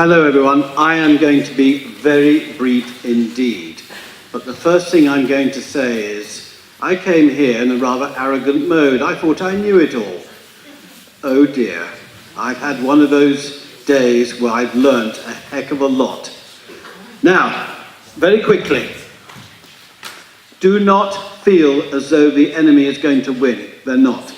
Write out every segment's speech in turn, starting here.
Hello everyone, I am going to be very brief indeed. But the first thing I'm going to say is, I came here in a rather arrogant mode. I thought I knew it all. Oh dear, I've had one of those days where I've learnt a heck of a lot. Now, very quickly, do not feel as though the enemy is going to win. They're not.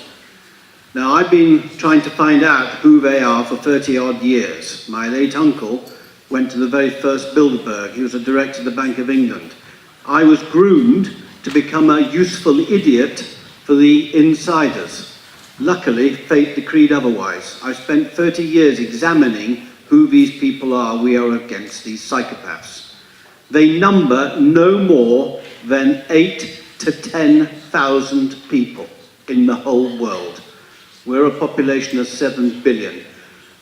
Now, I've been trying to find out who they are for 30-odd years. My late uncle went to the very first Bilderberg. He was a director of the Bank of England. I was groomed to become a useful idiot for the insiders. Luckily, fate decreed otherwise. I spent 30 years examining who these people are we are against, these psychopaths. They number no more than 8 to 10,000 people in the whole world. We're a population of 7 billion.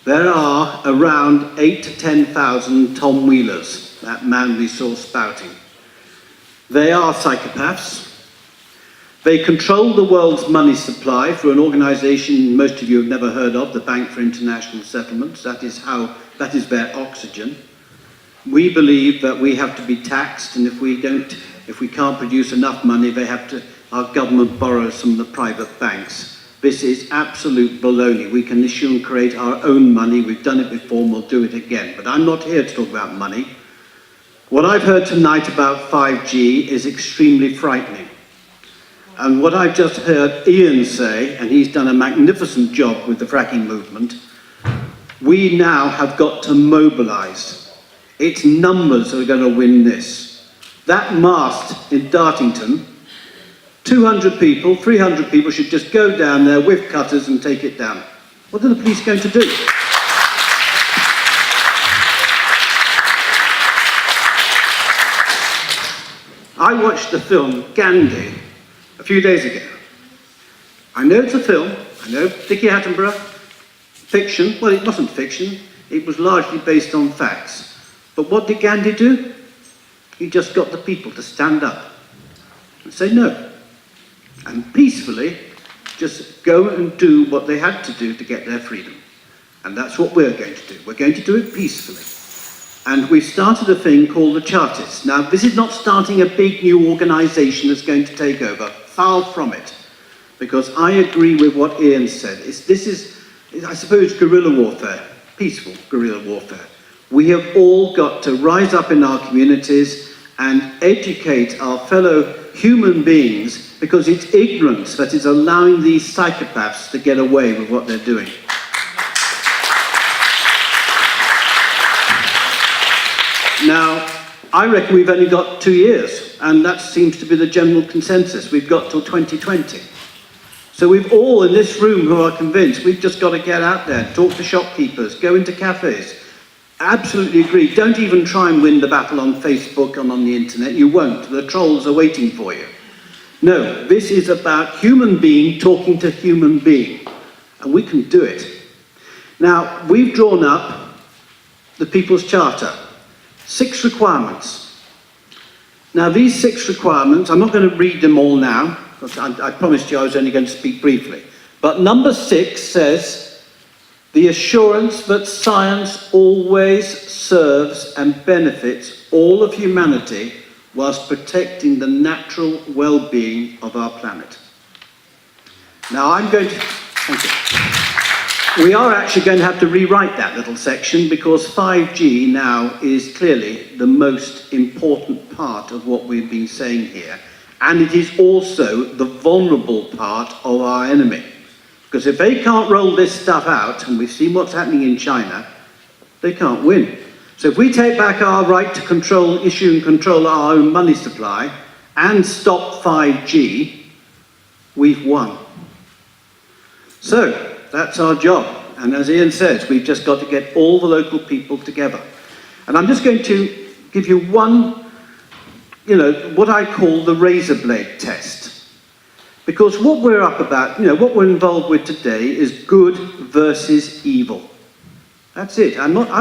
There are around 8 to 10,000 Tom Wheelers, that man we saw spouting. They are psychopaths. They control the world's money supply through an organization most of you have never heard of, the Bank for International Settlements. That is their oxygen. We believe that we have to be taxed, and if we can't produce enough money, our government borrows from the private banks. This is absolute baloney. We can issue and create our own money. We've done it before and we'll do it again. But I'm not here to talk about money. What I've heard tonight about 5G is extremely frightening. And what I've just heard Ian say, and he's done a magnificent job with the fracking movement, we now have got to mobilize. It's numbers that are going to win this. That mast in Dartington, 200 people, 300 people should just go down there with cutters and take it down. What are the police going to do? I watched the film Gandhi a few days ago. I know it's a film, I know Dickie Attenborough, fiction. Well, it wasn't fiction, it was largely based on facts. But what did Gandhi do? He just got the people to stand up and say no. And peacefully just go and do what they had to do to get their freedom. And that's what we're going to do. We're going to do it peacefully. And we've started a thing called the Chartist. Now, this is not starting a big new organization that's going to take over. Far from it. Because I agree with what Ian said. This is, I suppose, guerrilla warfare. Peaceful guerrilla warfare. We have all got to rise up in our communities and educate our fellow human beings, because it's ignorance that is allowing these psychopaths to get away with what they're doing. Now, I reckon we've only got 2 years, and that seems to be the general consensus. We've got till 2020. So we've all in this room who are convinced we've just got to get out there, talk to shopkeepers, go into cafes. Absolutely agree. Don't even try and win the battle on Facebook and on the internet. You won't. The trolls are waiting for you. No, this is about human being talking to human being. And we can do it. Now, we've drawn up the People's Charter. 6 requirements. Now, these 6 requirements, I'm not going to read them all now, because I promised you I was only going to speak briefly. But number 6 says, the assurance that science always serves and benefits all of humanity whilst protecting the natural well-being of our planet. Now thank you. We are actually going to have to rewrite that little section, because 5G now is clearly the most important part of what we've been saying here. And it is also the vulnerable part of our enemy. Because if they can't roll this stuff out, and we've seen what's happening in China, they can't win. So if we take back our right to issue and control our own money supply, and stop 5G, we've won. So, that's our job. And as Ian says, we've just got to get all the local people together. And I'm just going to give you one, what I call the razor blade test. Because what we're up about, what we're involved with today is good versus evil. That's it. I'm not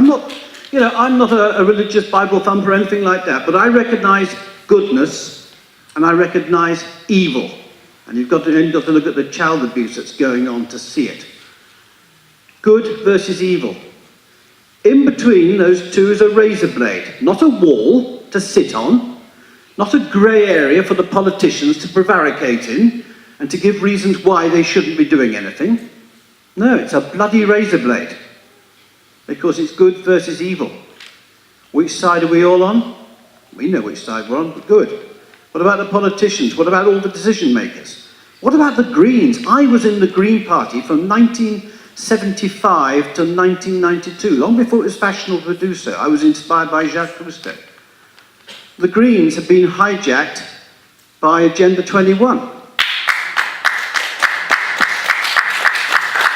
a religious Bible thumper or anything like that, but I recognize goodness and I recognize evil. And you've got to look at the child abuse that's going on to see it. Good versus evil. In between those two is a razor blade, not a wall to sit on, not a grey area for the politicians to prevaricate in and to give reasons why they shouldn't be doing anything. No, it's a bloody razor blade, because it's good versus evil. Which side are we all on? We know which side we're on, but good. What about the politicians? What about all the decision makers? What about the Greens? I was in the Green Party from 1975 to 1992, long before it was fashionable to do so. I was inspired by Jacques Cousteau. The Greens have been hijacked by Agenda 21.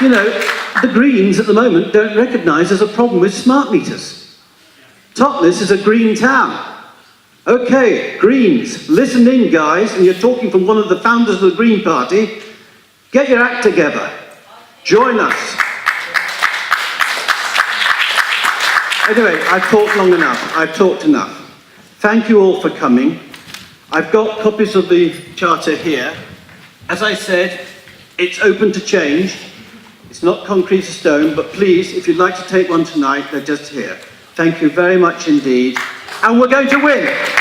You know, the Greens at the moment don't recognise there's a problem with smart meters. Totnes is a green town. Okay, Greens, listen in, guys, and you're talking from one of the founders of the Green Party. Get your act together. Join us. Anyway, I've talked long enough. I've talked enough. Thank you all for coming. I've got copies of the Charter here. As I said, it's open to change. It's not concrete to stone, but please, if you'd like to take one tonight, they're just here. Thank you very much indeed. And we're going to win.